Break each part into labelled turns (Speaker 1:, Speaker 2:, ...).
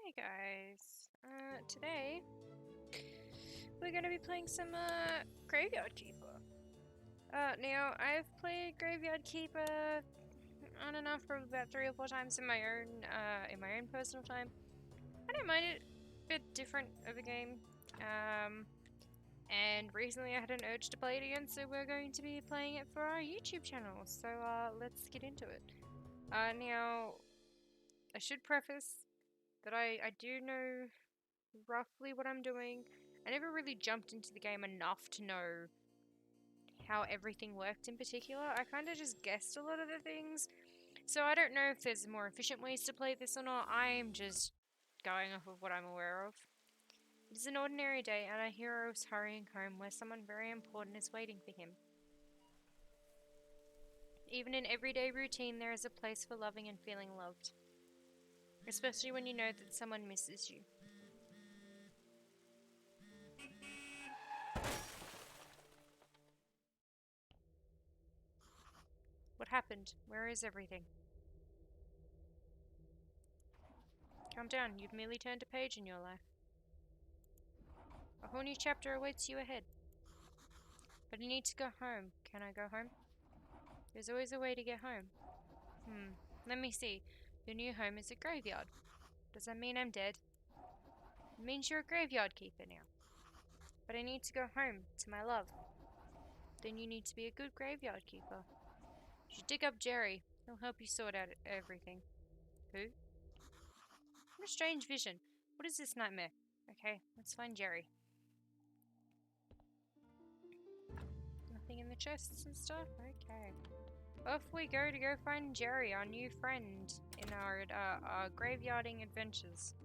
Speaker 1: Hey guys, today we're going to be playing some Graveyard Keeper. Now I've played Graveyard Keeper on and off for about 3 or 4 times in my own personal time. I don't mind it, a bit different of a game. And recently I had an urge to play it again, so we're going to be playing it for our YouTube channel. So let's get into it. Now I should preface that I do know roughly what I'm doing. I never really jumped into the game enough to know how everything worked in particular. I kind of just guessed a lot of the things. So I don't know if there's more efficient ways to play this or not. I'm just going off of what I'm aware of. It is an ordinary day and our hero is hurrying home where someone very important is waiting for him. Even in everyday routine, there is a place for loving and feeling loved. Especially when you know that someone misses you. What happened? Where is everything? Calm down, you've merely turned a page in your life. A whole new chapter awaits you ahead. But I need to go home. Can I go home? There's always a way to get home. Let me see. Your new home is a graveyard. Does that mean I'm dead? It means you're a graveyard keeper now. But I need to go home, to my love. Then you need to be a good graveyard keeper. You should dig up Jerry. He'll help you sort out everything. Who? What a strange vision. What is this nightmare? Okay, let's find Jerry. Nothing in the chests and stuff? Okay. Off we go to go find Jerry, our new friend, in our graveyarding adventures.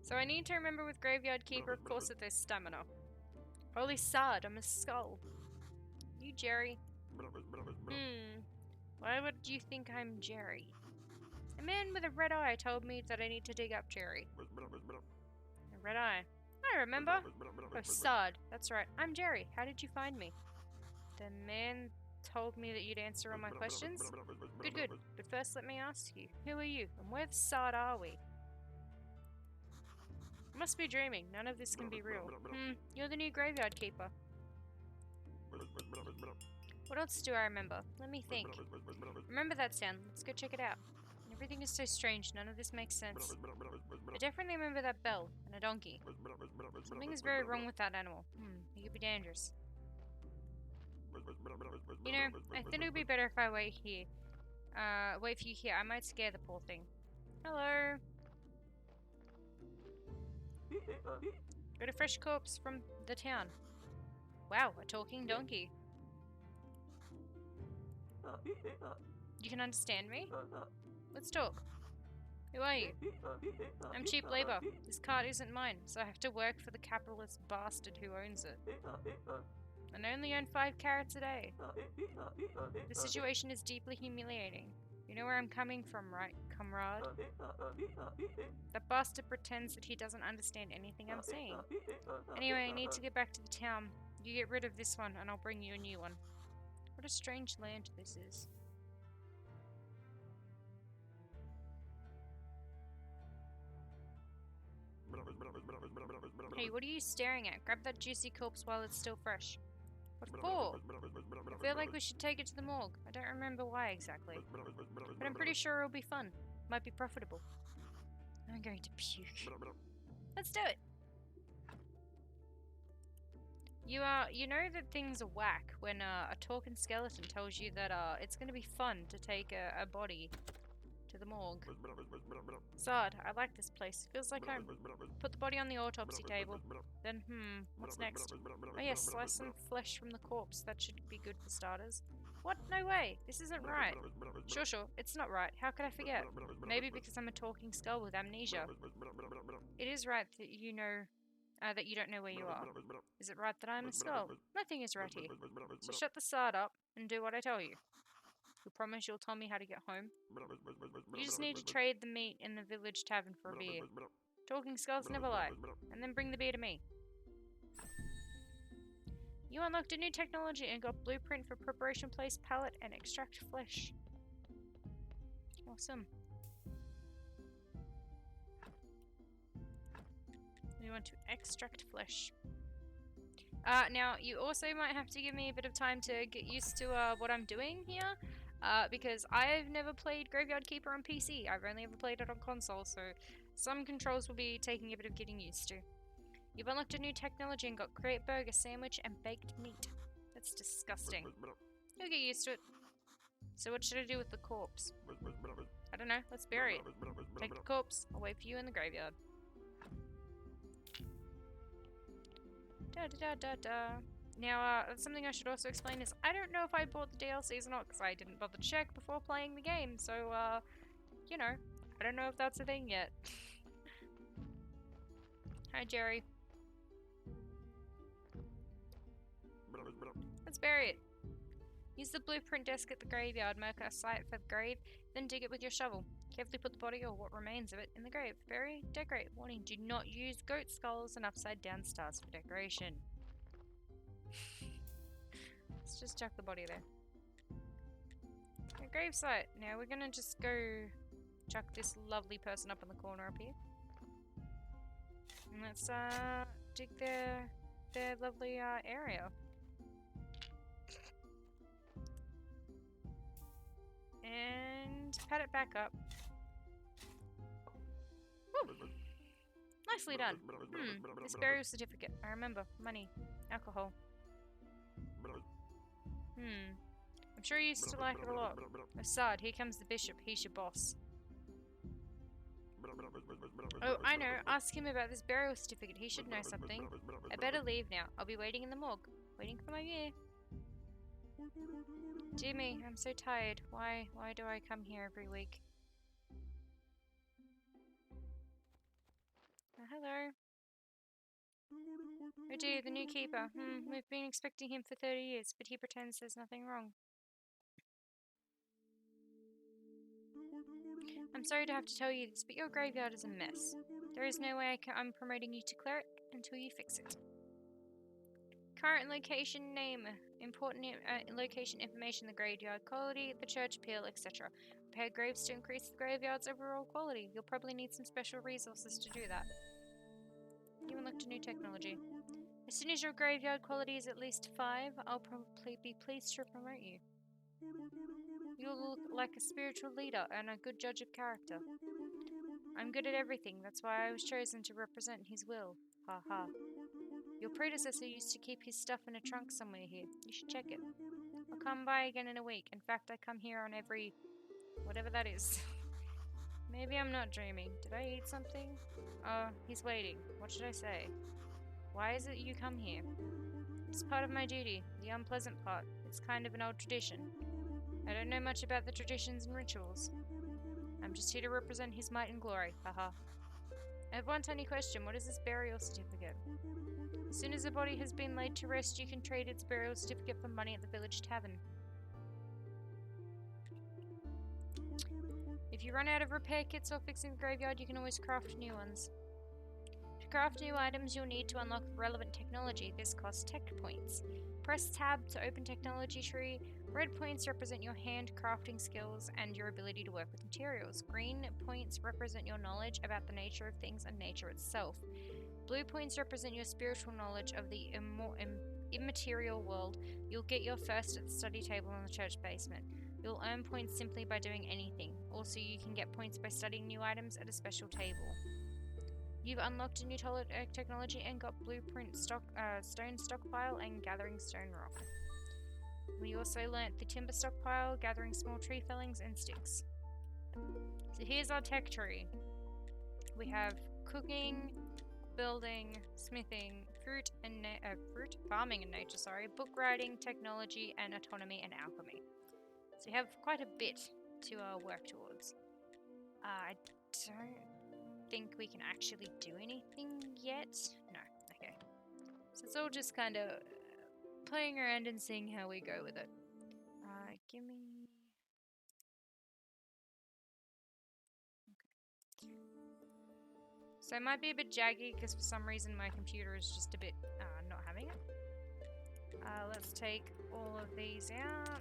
Speaker 1: So I need to remember with Graveyard Keeper, of course, that there's stamina. Holy sod, I'm a skull. You, Jerry. Why would you think I'm Jerry? A man with a red eye told me that I need to dig up Jerry. A red eye. I remember. Oh, sod. That's right. I'm Jerry. How did you find me? The man told me that you'd answer all my questions. Good, good. But first let me ask you, who are you, and where the sod are we? I must be dreaming. None of this can be real. You're the new graveyard keeper. What else do I remember? Let me think. Remember that sound. Let's go check it out. Everything is so strange. None of this makes sense. I definitely remember that bell and a donkey. Something is very wrong with that animal. It could be dangerous. You know, I think it would be better if I wait here. Wait for you here. I might scare the poor thing. Hello. Got a fresh corpse from the town. Wow, a talking donkey. You can understand me? Let's talk. Who are you? I'm cheap labor. This cart isn't mine, so I have to work for the capitalist bastard who owns it. And I only earn 5 carrots a day. The situation is deeply humiliating. You know where I'm coming from, right, comrade? That bastard pretends that he doesn't understand anything I'm saying. Anyway, I need to get back to the town. You get rid of this one, and I'll bring you a new one. What a strange land this is. Hey, what are you staring at? Grab that juicy corpse while it's still fresh. What for? I feel like we should take it to the morgue. I don't remember why exactly. But I'm pretty sure it'll be fun. Might be profitable. I'm going to puke. Let's do it! You know that things are whack when a talking skeleton tells you that it's going to be fun to take a body to the morgue. Sod, I like this place. Feels like home. Put the body on the autopsy table. Then, what's next? Oh yes, slice some flesh from the corpse. That should be good for starters. What? No way! This isn't right. Sure, it's not right. How could I forget? Maybe because I'm a talking skull with amnesia. It is right that you know that you don't know where you are. Is it right that I'm a skull? Nothing is right here. So shut the sod up and do what I tell you. You promise you'll tell me how to get home? You just need to trade the meat in the village tavern for a beer. Talking skulls never lie. And then bring the beer to me. You unlocked a new technology and got blueprint for preparation place, pallet, and extract flesh. Awesome. We want to extract flesh. Now, you also might have to give me a bit of time to get used to what I'm doing here. Because I've never played Graveyard Keeper on PC. I've only ever played it on console, so some controls will be taking a bit of getting used to. You've unlocked a new technology and got Create Burger, Sandwich, and Baked Meat. That's disgusting. You'll get used to it. So what should I do with the corpse? I don't know. Let's bury it. Take the corpse. I'll wait for you in the graveyard. Now, something I should also explain is I don't know if I bought the DLCs or not because I didn't bother to check before playing the game. So, you know, I don't know if that's a thing yet. Hi, Jerry. Let's bury it. Use the blueprint desk at the graveyard, mark a site for the grave, then dig it with your shovel. Carefully put the body or what remains of it in the grave. Bury, decorate. Warning, do not use goat skulls and upside down stars for decoration. Let's just chuck the body there. A grave site. Now we're gonna just go chuck this lovely person up in the corner up here. And let's dig their lovely area. And pat it back up. Woo. Nicely done. This burial certificate. I remember. Money. Alcohol. I'm sure you used to like it a lot. Assad, here comes the bishop. He's your boss. Oh, I know. Ask him about this burial certificate. He should know something. I better leave now. I'll be waiting in the morgue. Waiting for my year. Dear me, I'm so tired. Why do I come here every week? Hello. Oh dear, the new keeper. We've been expecting him for 30 years, but he pretends there's nothing wrong. I'm sorry to have to tell you this, but your graveyard is a mess. There is no way I'm promoting you to cleric until you fix it. Current location name, important location information, the graveyard quality, the church appeal, etc. Repair graves to increase the graveyard's overall quality. You'll probably need some special resources to do that. You unlocked a new technology. As soon as your graveyard quality is at least 5, I'll probably be pleased to promote you. You'll look like a spiritual leader and a good judge of character. I'm good at everything, that's why I was chosen to represent his will. Ha ha. Your predecessor used to keep his stuff in a trunk somewhere here. You should check it. I'll come by again in a week. In fact, I come here on every... whatever that is. Maybe I'm not dreaming. Did I eat something? Oh, he's waiting. What should I say? Why is it you come here? It's part of my duty. The unpleasant part. It's kind of an old tradition. I don't know much about the traditions and rituals. I'm just here to represent his might and glory. Haha. I have one tiny question. What is this burial certificate? As soon as a body has been laid to rest, you can trade its burial certificate for money at the village tavern. If you run out of repair kits or fixing the graveyard, you can always craft new ones. To craft new items, you'll need to unlock relevant technology. This costs tech points. Press tab to open technology tree. Red points represent your hand crafting skills and your ability to work with materials. Green points represent your knowledge about the nature of things and nature itself. Blue points represent your spiritual knowledge of the immaterial world. You'll get your first at the study table in the church basement. You'll earn points simply by doing anything. Also, you can get points by studying new items at a special table. You've unlocked a new technology and got blueprint stone stockpile and gathering stone rock. We also learnt the timber stockpile, gathering small tree fellings and sticks. So here's our tech tree. We have cooking, building, smithing, farming and nature, book writing, technology, and autonomy and alchemy. So you have quite a bit to work towards. I don't think we can actually do anything yet. No, okay. So it's all just kind of playing around and seeing how we go with it. Give me... Okay. So it might be a bit jaggy because for some reason my computer is just a bit not having it. Let's take all of these out.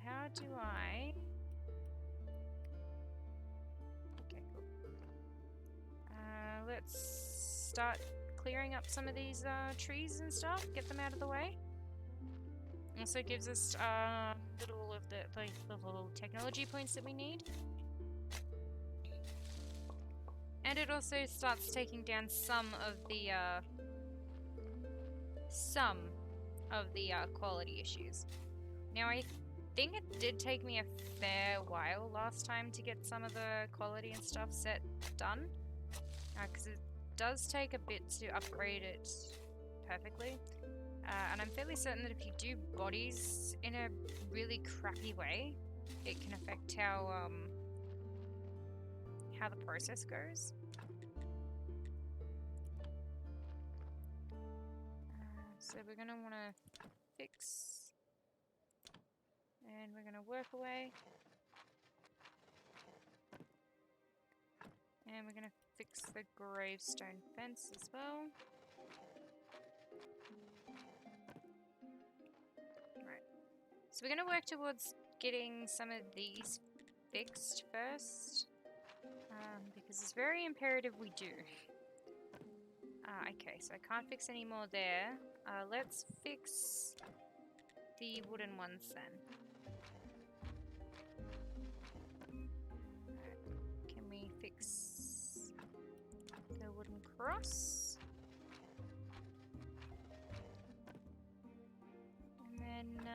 Speaker 1: how do I... Okay, cool. Let's start clearing up some of these trees and stuff, get them out of the way. Also gives us little of the little technology points that we need. And it also starts taking down some of the quality issues. Now I think it did take me a fair while last time to get some of the quality and stuff done, because it does take a bit to upgrade it perfectly. And I'm fairly certain that if you do bodies in a really crappy way, it can affect how the process goes. So we're gonna want to fix, and we're gonna work away, and we're gonna fix the gravestone fence as well. So we're going to work towards getting some of these fixed first, because it's very imperative we do. Okay, so I can't fix any more there. Let's fix the wooden ones then. Can we fix the wooden cross? And then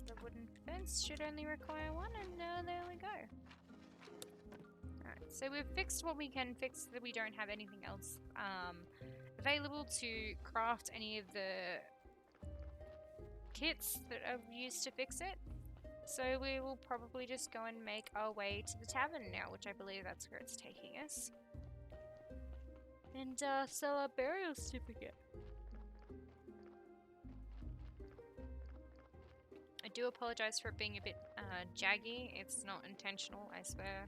Speaker 1: the wooden fence should only require one, and there we go. Alright, so we've fixed what we can fix, that we don't have anything else available to craft any of the kits that are used to fix it. So we will probably just go and make our way to the tavern now, which I believe that's where it's taking us. And sell our burial certificate. I do apologize for it being a bit jaggy. It's not intentional, I swear.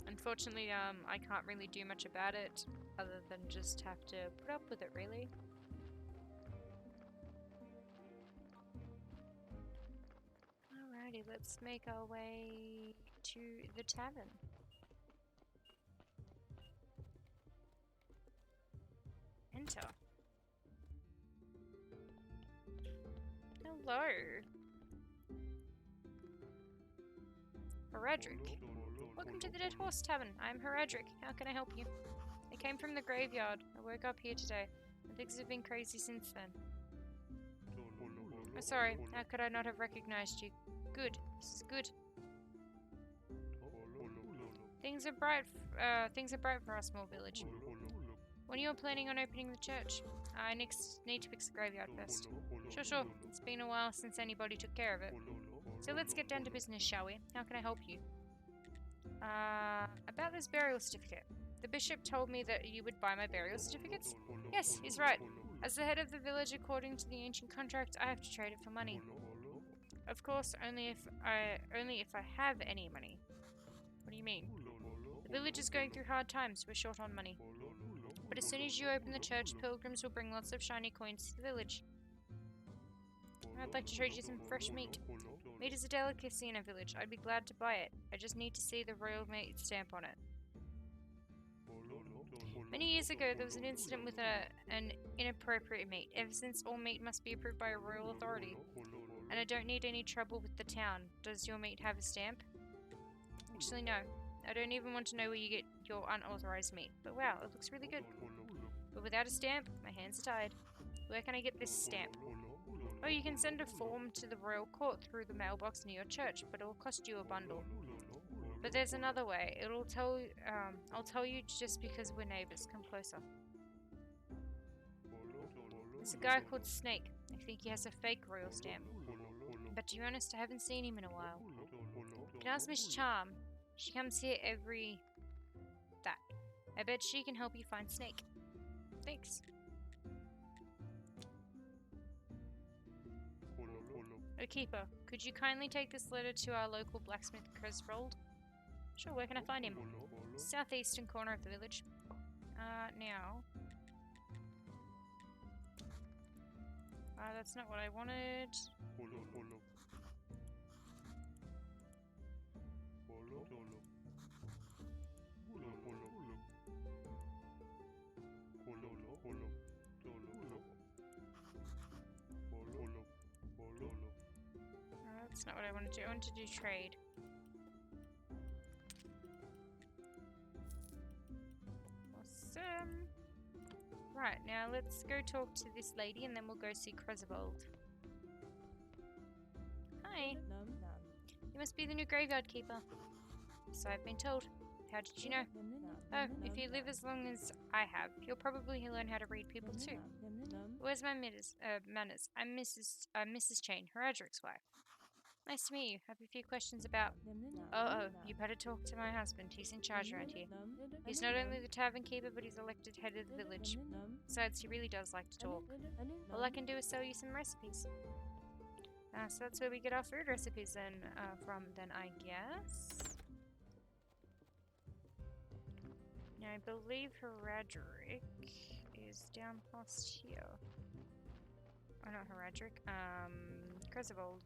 Speaker 1: Unfortunately, I can't really do much about it other than just have to put up with it, really. Alrighty, let's make our way to the tavern. Enter. Hello. Heredric. Welcome to the Dead Horse Tavern. I'm Heredric. How can I help you? I came from the graveyard. I woke up here today, and things have been crazy since then. Oh, sorry. How could I not have recognized you? Good. This is good. Things are bright for our small village. When are you planning on opening the church? I need to fix the graveyard first. Sure. It's been a while since anybody took care of it. So let's get down to business, shall we? How can I help you? About this burial certificate. The bishop told me that you would buy my burial certificates? Yes, he's right. As the head of the village, according to the ancient contract, I have to trade it for money. Of course, only if I have any money. What do you mean? The village is going through hard times. We're short on money. But as soon as you open the church, pilgrims will bring lots of shiny coins to the village. I'd like to trade you some fresh meat. Meat is a delicacy in a village. I'd be glad to buy it. I just need to see the royal meat stamp on it. Many years ago, there was an incident with an inappropriate meat. Ever since, all meat must be approved by a royal authority. And I don't need any trouble with the town. Does your meat have a stamp? Actually, no. I don't even want to know where you get your unauthorized meat. But wow, it looks really good. But without a stamp, my hands are tied. Where can I get this stamp? Oh, you can send a form to the royal court through the mailbox near your church, but it will cost you a bundle. But there's another way. I'll tell you just because we're neighbors. Come closer. There's a guy called Snake. I think he has a fake royal stamp. But to be honest, I haven't seen him in a while. You can ask Miss Charm. She comes here every... that. I bet she can help you find Snake. Thanks. Oh, Keeper, could you kindly take this letter to our local blacksmith, Cresrold? Sure, where can I find him? Southeastern corner of the village. Now... That's not what I wanted. That's not what I wanted to do. I wanted to do trade. Awesome. Right, now let's go talk to this lady and then we'll go see Cresvold. Hi. You must be the new graveyard keeper. So I've been told. How did you know? Oh, if you live as long as I have, you'll probably learn how to read people too. Where's my manners? I'm Mrs. Chain, Heredric's wife. Nice to meet you. Have a few questions about... Oh, you better talk to my husband. He's in charge around here. He's not only the tavern keeper, but he's elected head of the village. Besides, he really does like to talk. All I can do is sell you some recipes. So that's where we get our food recipes from, I guess. Now, I believe Heredric is down past here. Oh, not Heredric. Cresvold.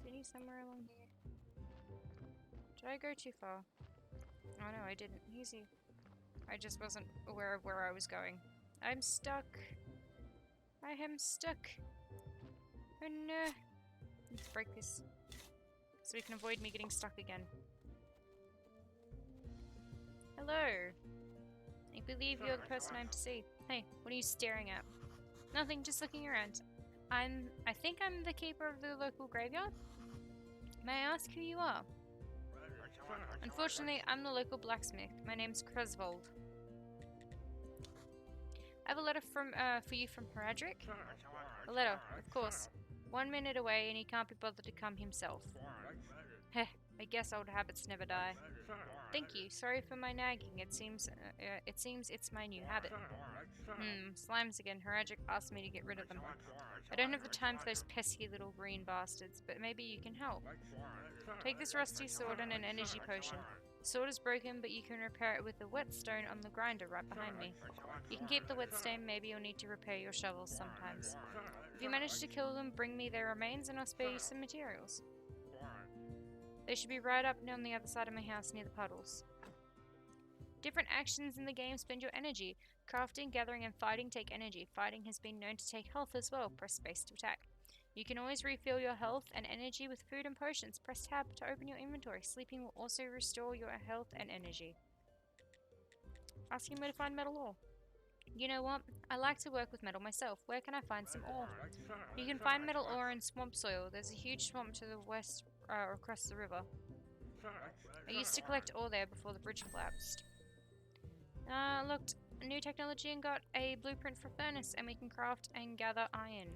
Speaker 1: Is he somewhere along here? Did I go too far? Oh no, I didn't. Easy. I just wasn't aware of where I was going. I'm stuck. I am stuck. Oh no. Let's break this so we can avoid me getting stuck again. Hello. I believe you're the person I'm to see. Hey, what are you staring at? Nothing, just looking around. I think I'm the keeper of the local graveyard. May I ask who you are? Unfortunately, I'm the local blacksmith. My name's Cresvold. I have a letter for you from Heredric. A letter, of course. 1 minute away and he can't be bothered to come himself. Heh, I guess old habits never die. Thank you. Sorry for my nagging. It seems it's my new habit. Slimes again. Heredric asked me to get rid of them. I don't have the time for those pesky little green bastards, but maybe you can help. Take this rusty sword and an energy potion. The sword is broken, but you can repair it with the whetstone on the grinder right behind me. You can keep the whetstone, maybe you'll need to repair your shovels sometimes. If you manage to kill them, bring me their remains and I'll spare you some materials. They should be right up on the other side of my house near the puddles. Different actions in the game spend your energy. Crafting, gathering, and fighting take energy. Fighting has been known to take health as well. Press space to attack. You can always refill your health and energy with food and potions. Press tab to open your inventory. Sleeping will also restore your health and energy. Asking where to find metal ore. You know what? I like to work with metal myself. Where can I find some ore? You can find metal ore in swamp soil. There's a huge swamp to the west across the river. I used to collect ore there before the bridge collapsed. Looked new technology and got a blueprint for furnace, and we can craft and gather iron.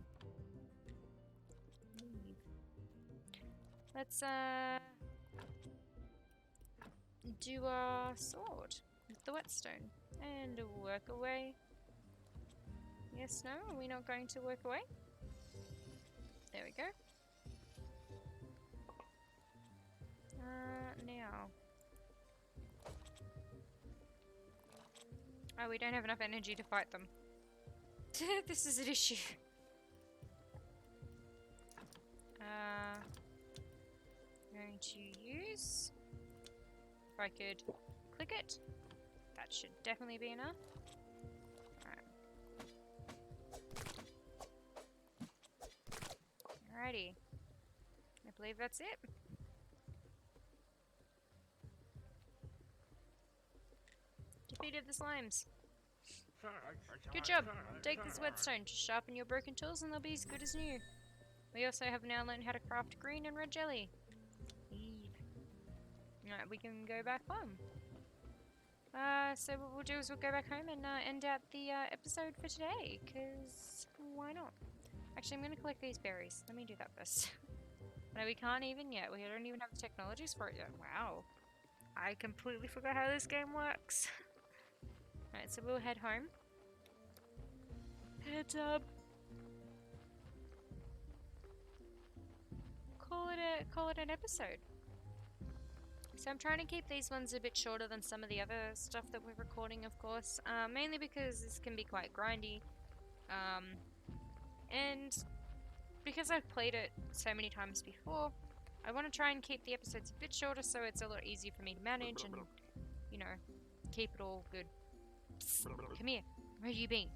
Speaker 1: Let's do our sword with the whetstone and work away. Yes, no, are we not going to work away? There we go. Now. Oh, we don't have enough energy to fight them. This is an issue. Going to use... If I could click it, that should definitely be enough. Alrighty. I believe that's it. Defeated the slimes. Good job. Take this whetstone to sharpen your broken tools and they'll be as good as new. We also have now learned how to craft green and red jelly. Alright, we can go back home. So what we'll do is we'll go back home and end out the episode for today, because why not? Actually, I'm going to collect these berries. Let me do that first. No, we can't even yet. We don't even have the technologies for it yet. Wow. I completely forgot how this game works. Alright, so we'll head home. And, call it an episode. So I'm trying to keep these ones a bit shorter than some of the other stuff that we're recording, of course. Mainly because this can be quite grindy. And because I've played it so many times before, I want to try and keep the episodes a bit shorter so it's a lot easier for me to manage and, you know, keep it all good. Psst, come here. Where have you been?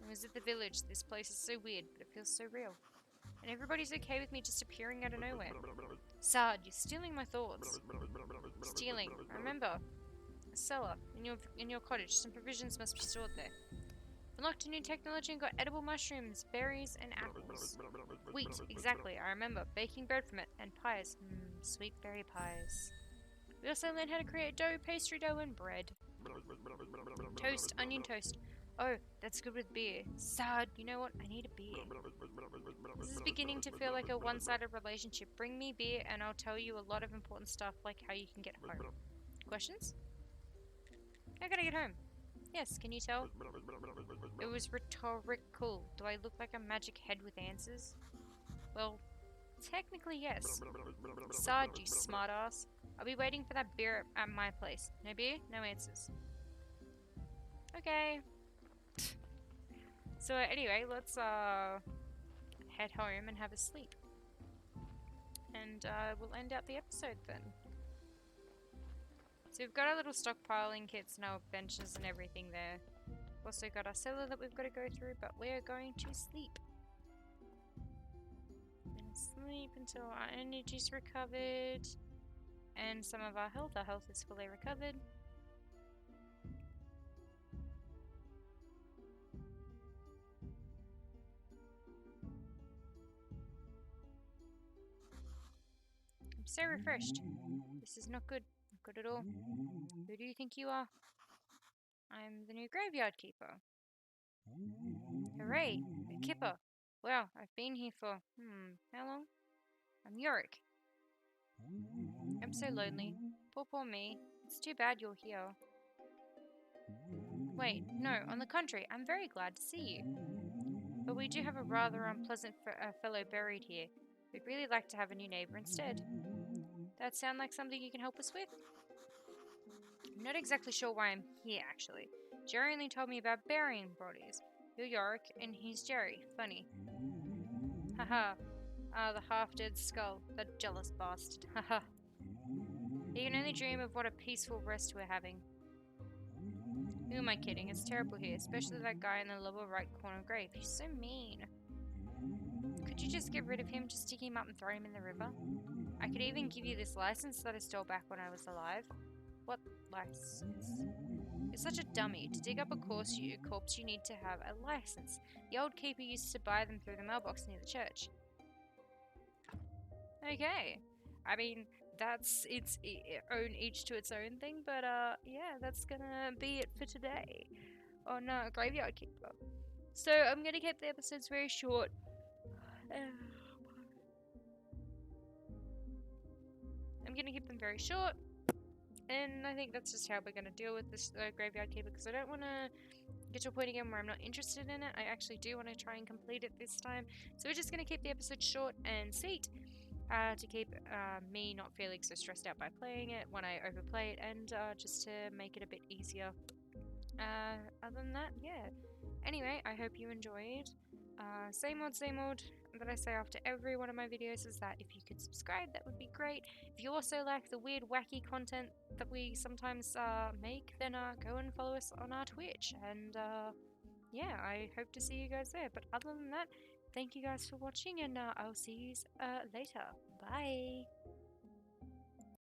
Speaker 1: I was at the village. This place is so weird, but it feels so real. And everybody's okay with me just appearing out of nowhere. Sard, you're stealing my thoughts. Stealing. I remember. A cellar in your cottage. Some provisions must be stored there. Unlocked a new technology and got edible mushrooms, berries, and apples. Wheat, exactly. I remember. Baking bread from it and pies. Sweet berry pies. We also learned how to create dough, pastry dough, and bread. Toast, onion toast. Oh, that's good with beer. Sad, you know what? I need a beer. This is beginning to feel like a one-sided relationship. Bring me beer and I'll tell you a lot of important stuff like how you can get home. Questions? How can I get home? Yes, can you tell? It was rhetorical. Do I look like a magic head with answers? Well, technically yes. Sard, you smartass. I'll be waiting for that beer at my place. No beer, no answers. Okay. So anyway, let's head home and have a sleep. And we'll end out the episode then. So we've got our little stockpiling kits and our benches and everything there. We've also got our cellar that we've got to go through, but we're going to sleep. We're going to sleep until our energy's recovered. And some of our health. Our health is fully recovered. I'm so refreshed. This is not good. Not good at all. Who do you think you are? I'm the new graveyard keeper. Hooray! A kipper. Wow, I've been here for, how long? I'm Yorick. I'm so lonely. Poor me. It's too bad you're here. Wait, no, on the contrary, I'm very glad to see you. But we do have a rather unpleasant fellow buried here. We'd really like to have a new neighbor instead. That sound like something you can help us with? I'm not exactly sure why I'm here, actually. Jerry only told me about burying bodies. You're Yorick, and he's Jerry. Funny. Haha. The half-dead skull. That jealous bastard. Haha. He can only dream of what a peaceful rest we're having. Who am I kidding? It's terrible here, especially that guy in the lower right corner grave. He's so mean. Could you just get rid of him? Just stick him up and throw him in the river? I could even give you this license that I stole back when I was alive. What license? You're such a dummy. To dig up a corpse, you need to have a license. The old keeper used to buy them through the mailbox near the church. Okay. I mean, that's its own, each to its own thing, but yeah, that's gonna be it for today on Graveyard Keeper. So I'm gonna keep the episodes very short. I'm gonna keep them very short, and I think that's just how we're gonna deal with this Graveyard Keeper, because I don't want to get to a point again where I'm not interested in it. I actually do want to try and complete it this time, so we're just gonna keep the episode short and sweet. To keep me not feeling so stressed out by playing it when I overplay it, and just to make it a bit easier. Other than that, yeah. Anyway, I hope you enjoyed. Same old that I say after every one of my videos is that if you could subscribe, that would be great. If you also like the weird, wacky content that we sometimes make, then go and follow us on our Twitch. And yeah, I hope to see you guys there. But other than that, thank you guys for watching, and I'll see you later. Bye!